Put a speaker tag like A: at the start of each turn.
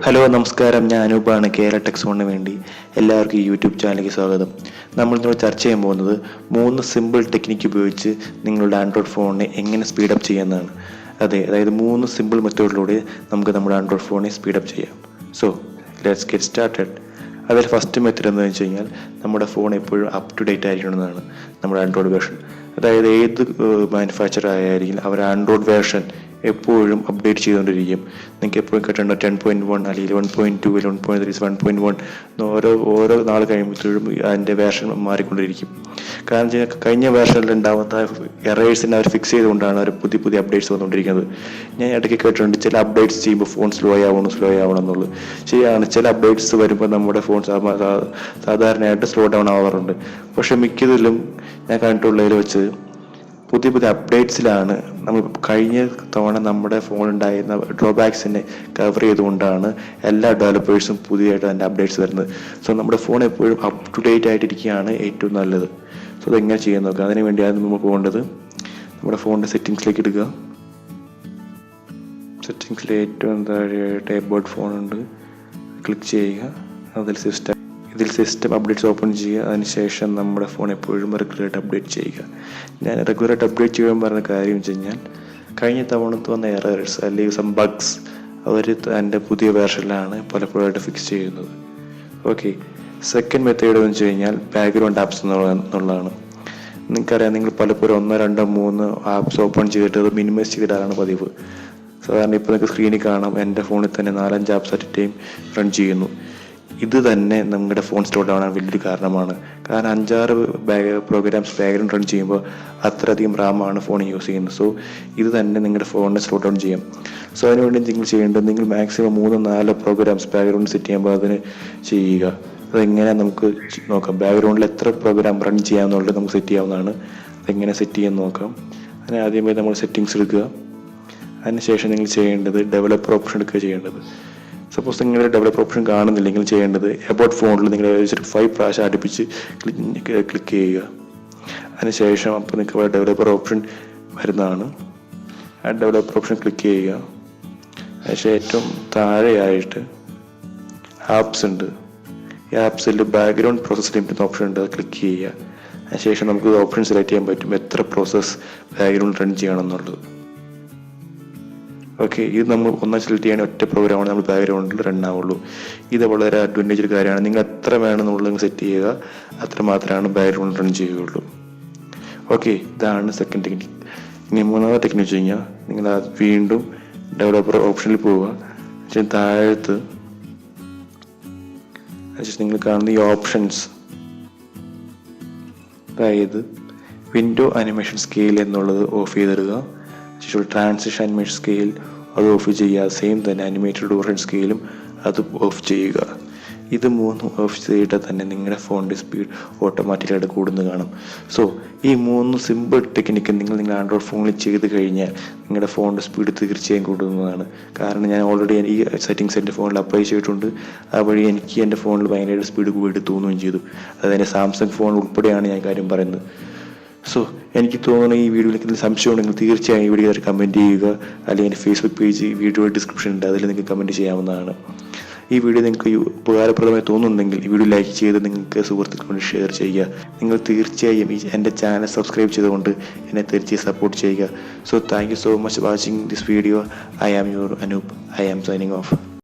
A: Hello നമസ്കാരം, ഞാൻ അനൂപാണ്. KeralaTechZone വേണ്ടി എല്ലാവർക്കും ഈ യൂട്യൂബ് ചാനലിലേക്ക് സ്വാഗതം. നമ്മളിന്നോട് ചർച്ച ചെയ്യാൻ പോകുന്നത് 3 സിമ്പിൾ ടെക്നിക്ക് ഉപയോഗിച്ച് നിങ്ങളുടെ ആൻഡ്രോയിഡ് ഫോണിനെ എങ്ങനെ സ്പീഡപ്പ് ചെയ്യാമെന്നാണ്. അതായത് 3 സിമ്പിൾ മെത്തേഡിലൂടെ നമുക്ക് നമ്മുടെ ആൻഡ്രോയിഡ് ഫോണിനെ സ്പീഡപ്പ് ചെയ്യാം. So let's get started. അതിൽ ഫസ്റ്റ് മെത്തേഡ് എന്ന് വെച്ച് കഴിഞ്ഞാൽ നമ്മുടെ ഫോൺ എപ്പോഴും അപ് ടു ഡേറ്റ് ആയിരിക്കണമെന്നാണ് നമ്മുടെ ആൻഡ്രോയിഡ് വേർഷൻ. അതായത് ഏത് മാനുഫാക്ചർ ആയാലും അവർ ആൻഡ്രോയിഡ് വേർഷൻ എപ്പോഴും അപ്ഡേറ്റ് ചെയ്തുകൊണ്ടിരിക്കും. നിങ്ങൾക്ക് എപ്പോഴും കിട്ടേണ്ട 10.1 അല്ലെങ്കിൽ 1.2 1.3 1.1 ഓരോ നാൾ കഴിയുമ്പോഴത്തേക്കും അതിൻ്റെ വേർഷൻ മാറിക്കൊണ്ടിരിക്കും. കാരണം കഴിഞ്ഞ വേർഷനിൽ ഉണ്ടാകുന്ന എറേഴ്സിനെ അവർ ഫിക്സ് ചെയ്തുകൊണ്ടാണ് അവർ പുതിയ അപ്ഡേറ്റ്സ് വന്നുകൊണ്ടിരിക്കുന്നത്. ഞാൻ ഇടയ്ക്ക് കേട്ടിട്ടുണ്ട് ചില അപ്ഡേറ്റ്സ് ചെയ്യുമ്പോൾ ഫോൺ സ്ലോ ആവണം എന്നുള്ളത്. ശരിയാണ്, ചില അപ്ഡേറ്റ്സ് വരുമ്പോൾ നമ്മുടെ ഫോൺ സാധാരണയായിട്ട് സ്ലോ ഡൗൺ ആവാറുണ്ട്. പക്ഷെ മിക്കതിലും ഞാൻ കണ്ടിട്ടുള്ളതിൽ വെച്ച് പുതിയ അപ്ഡേറ്റ്സിലാണ് നമ്മൾ കഴിഞ്ഞ തവണ നമ്മുടെ ഫോണുണ്ടായിരുന്ന ഡ്രോബാക്സിനെ കവർ ചെയ്തുകൊണ്ടാണ് എല്ലാ ഡെവലപ്പേഴ്സും പുതിയതായിട്ട് അതിൻ്റെ അപ്ഡേറ്റ്സ് വരുന്നത്. സോ നമ്മുടെ ഫോൺ എപ്പോഴും അപ് ടു ഡേറ്റ് ആയിട്ടിരിക്കുകയാണ് ഏറ്റവും നല്ലത്. സോ അതെങ്ങനെ ചെയ്യാൻ നോക്കുക. അതിന് വേണ്ടിയാണ് നമ്മൾ പോകേണ്ടത്. നമ്മുടെ ഫോണിൻ്റെ സെറ്റിങ്സിലേക്ക് എടുക്കുക. സെറ്റിങ്സിൽ ഏറ്റവും താഴെയായിട്ട് എബൌട്ട് ഫോൺ ഉണ്ട്, ക്ലിക്ക് ചെയ്യുക. ഇതിൽ സിസ്റ്റം അപ്ഡേറ്റ്സ് ഓപ്പൺ ചെയ്യുക. അതിനുശേഷം നമ്മുടെ ഫോൺ എപ്പോഴും റെഗുലറായിട്ട് അപ്ഡേറ്റ് ചെയ്യുക. ഞാൻ റെഗുലറായിട്ട് അപ്ഡേറ്റ് ചെയ്യാൻ പറഞ്ഞ കാര്യം വെച്ച് കഴിഞ്ഞാൽ കഴിഞ്ഞ തവണത്ത് വന്ന എറേഴ്സ് അല്ലെങ്കിൽ സം ബഗ്സ് അവർ എൻ്റെ പുതിയ വേർഷനിലാണ് പലപ്പോഴായിട്ട് ഫിക്സ് ചെയ്യുന്നത്. ഓക്കെ, സെക്കൻഡ് മെത്തേഡ് എന്ന് വെച്ച് കഴിഞ്ഞാൽ ബാക്ക്ഗ്രൗണ്ട് ആപ്സ് എന്നുള്ളതാണ്. നിങ്ങൾക്കറിയാം, നിങ്ങൾ പലപ്പോഴും 1 2 3 ആപ്സ് ഓപ്പൺ ചെയ്തിട്ട് അത് മിനിമൈസ് ചെയ്തിട്ടാണ് പതിവ്. സാധാരണ ഇപ്പോൾ നിങ്ങൾക്ക് സ്ക്രീനിൽ കാണാം, എൻ്റെ ഫോണിൽ തന്നെ 4-5 ആപ്സ് അറ്റ് ടൈം റൺ ചെയ്യുന്നു. ഇത് തന്നെ നമ്മുടെ ഫോൺ സ്ലോ ഡൗൺ ആവാൻ വലിയൊരു കാരണമാണ്. കാരണം 5-6 പ്രോഗ്രാംസ് ബാക്ക്ഗ്രൗണ്ട് റൺ ചെയ്യുമ്പോൾ അത്രയധികം റാമാണ് ഫോൺ യൂസ് ചെയ്യുന്നത്. സോ ഇത് തന്നെ നിങ്ങളുടെ ഫോണിനെ സ്ലോ ഡൗൺ ചെയ്യാം. സോ അതിനുവേണ്ടി നിങ്ങൾ ചെയ്യേണ്ടത്, നിങ്ങൾ മാക്സിമം 3-4 പ്രോഗ്രാംസ് ബാക്ക്ഗ്രൗണ്ട് സെറ്റ് ചെയ്യുമ്പോൾ അതിന് ചെയ്യുക. അതെങ്ങനെ നമുക്ക് നോക്കാം. ബാക്ക്ഗ്രൗണ്ടിൽ എത്ര പ്രോഗ്രാം റൺ ചെയ്യാമെന്നുള്ളത് നമുക്ക് സെറ്റ് ചെയ്യാവുന്നതാണ്. അതെങ്ങനെ സെറ്റ് ചെയ്യാൻ നോക്കാം. അതിന് ആദ്യമായി നമ്മൾ സെറ്റിങ്സ് എടുക്കുക. അതിനുശേഷം നിങ്ങൾ ചെയ്യേണ്ടത് ഡെവലപ്പർ ഓപ്ഷൻ എടുക്കുക ചെയ്യേണ്ടത്. സപ്പോസ് നിങ്ങളുടെ ഡെവലപ്പർ ഓപ്ഷൻ കാണുന്നില്ലെങ്കിൽ ചെയ്യേണ്ടത് എബൌട്ട് ഫോണിൽ നിങ്ങൾ 5 പ്രാവശ്യം അടുപ്പിച്ച് ക്ലിക്ക് ചെയ്യുക. അതിനുശേഷം അപ്പോൾ നിങ്ങൾക്ക് ഡെവലപ്പർ ഓപ്ഷൻ വരുന്നതാണ്. ആ ഡെവലപ്പർ ഓപ്ഷൻ ക്ലിക്ക് ചെയ്യുക. അതിനുശേഷം ഏറ്റവും താഴെയായിട്ട് ആപ്സ് ഉണ്ട്. ഈ ആപ്സിൽ ബാക്ക്ഗ്രൗണ്ട് പ്രോസസ് ലിമിറ്റ് ഓപ്ഷൻ ഉണ്ട്, അത് ക്ലിക്ക് ചെയ്യുക. അതിനുശേഷം നമുക്ക് ഓപ്ഷൻ സെലക്ട് ചെയ്യാൻ പറ്റും എത്ര പ്രോസസ്സ് ബാക്ക്ഗ്രൗണ്ട് റൺ ചെയ്യണമെന്നുള്ളത്. ഓക്കെ, ഇത് നമ്മൾ ഒന്നാം സെലക്ട് ചെയ്യാൻ ഒറ്റ പ്രോഗ്രാമാണ് നമ്മൾ ബാക്ക്ഗ്രൗണ്ടിൽ റൺ ആവുള്ളൂ. ഇത് വളരെ അഡ്വാൻറ്റേജ് ഒരു കാര്യമാണ്. നിങ്ങൾ എത്ര വേണമെന്നുള്ളത് സെറ്റ് ചെയ്യുക, അത്ര മാത്രമാണ് ബാക്ക്ഗ്രൗണ്ട് റൺ ചെയ്യുകയുള്ളൂ. ഓക്കെ, ഇതാണ് സെക്കൻഡ് ടെക്നിക്ക്. ഇനി മൂന്നാമത്തെ ടെക്നിക്ക് വെച്ച് കഴിഞ്ഞാൽ നിങ്ങൾ വീണ്ടും ഡെവലപ്പർ ഓപ്ഷനിൽ പോവുക. താഴത്ത് നിങ്ങൾ കാണുന്ന ഈ ഓപ്ഷൻസ്, അതായത് വിൻഡോ അനിമേഷൻ സ്കെയിൽ എന്നുള്ളത് ഓഫ് ചെയ്തിടുക. ട്രാൻസിഷൻ അനിമേഷൻ സ്കെയിൽ അത് ഓഫ് ചെയ്യുക. സെയിം തന്നെ അനിമേറ്റഡ് ഡ്യൂറേഷൻ സ്കെയിലും അത് ഓഫ് ചെയ്യുക. ഇത് 3 ഓഫ് ചെയ്തിട്ട് തന്നെ നിങ്ങളുടെ ഫോണിൻ്റെ സ്പീഡ് ഓട്ടോമാറ്റിക്കായിട്ട് കൂടുന്നത് കാണും. സോ ഈ 3 സിമ്പിൾ ടെക്നിക്ക് നിങ്ങളുടെ ആൻഡ്രോയിഡ് ഫോണിൽ ചെയ്ത് കഴിഞ്ഞാൽ നിങ്ങളുടെ ഫോണിൻ്റെ സ്പീഡ് തീർച്ചയായും കൂടുന്നതാണ്. കാരണം ഞാൻ ഓൾറെഡി ഈ സെറ്റിങ്സ് എൻ്റെ ഫോണിൽ അപ്ലൈ ചെയ്തിട്ടുണ്ട്. ആ വഴി എനിക്ക് എൻ്റെ ഫോണിൽ ഭയങ്കരമായിട്ട് സ്പീഡ് കൂടി തോന്നുകയും ചെയ്തു. അതായത് എൻ്റെ സാംസങ് ഫോൺ ഉൾപ്പെടെയാണ് ഞാൻ കാര്യം പറയുന്നത്. സോ എനിക്ക് തോന്നുന്നു ഈ വീഡിയോയിലേക്ക് എന്തെങ്കിലും സംശയം ഉണ്ടെങ്കിൽ തീർച്ചയായും ഈ വീഡിയോ കമൻറ്റ് ചെയ്യുക. അല്ലെങ്കിൽ എൻ്റെ ഫേസ്ബുക്ക് പേജ് വീഡിയോ ഡിസ്ക്രിപ്ഷൻ ഉണ്ട്, അതിൽ നിങ്ങൾക്ക് കമൻറ്റ് ചെയ്യാവുന്നതാണ്. ഈ വീഡിയോ നിങ്ങൾക്ക് ഉപകാരപ്രദമായി തോന്നുന്നുണ്ടെങ്കിൽ ഈ വീഡിയോ ലൈക്ക് ചെയ്ത് നിങ്ങൾക്ക് സുഹൃത്തുക്കളോട് ഷെയർ ചെയ്യുക. നിങ്ങൾ തീർച്ചയായും എൻ്റെ ചാനൽ സബ്സ്ക്രൈബ് ചെയ്തുകൊണ്ട് എന്നെ തീർച്ചയായും സപ്പോർട്ട് ചെയ്യുക. So thank you so much watching this video. I am your Anoop. I am signing of.